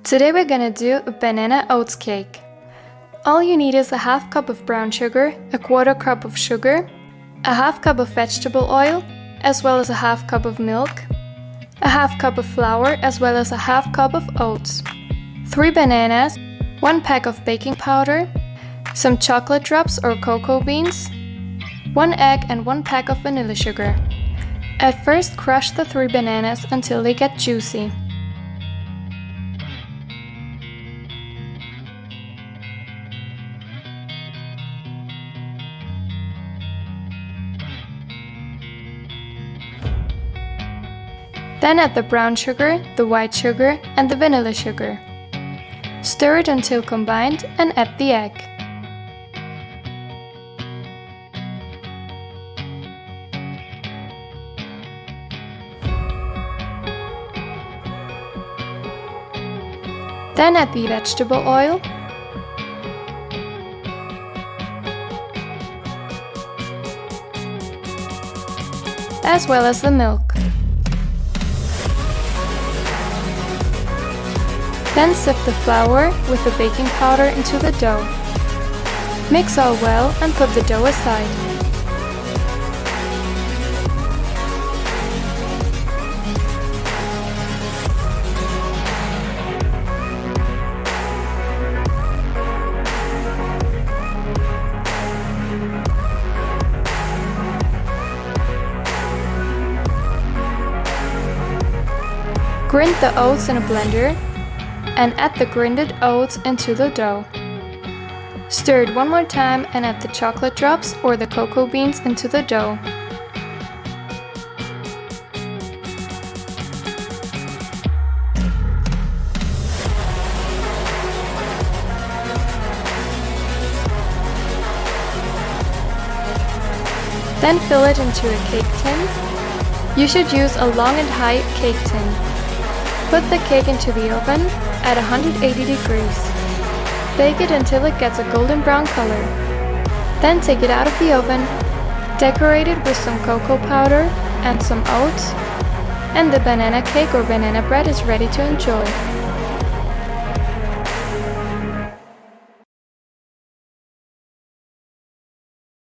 Today we're gonna do a banana oats cake. All you need is a half cup of brown sugar, a quarter cup of sugar, a half cup of vegetable oil, as well as a half cup of milk, a half cup of flour, as well as a half cup of oats, 3 bananas, 1 pack of baking powder, some chocolate drops or cocoa beans, 1 egg and 1 pack of vanilla sugar. At first, crush the 3 bananas until they get juicy. Then add the brown sugar, the white sugar, and the vanilla sugar. Stir it until combined and add the egg. Then add the vegetable oil, as well as the milk. Then sift the flour with the baking powder into the dough. Mix all well and put the dough aside. Grind the oats in a blender and add the grinded oats into the dough. Stir it one more time and add the chocolate drops or the cocoa beans into the dough. Then fill it into a cake tin. You should use a long and high cake tin. Put the cake into the oven at 180 degrees. Bake it until it gets a golden brown color. Then take it out of the oven, decorate it with some cocoa powder and some oats, and the banana cake or banana bread is ready to enjoy.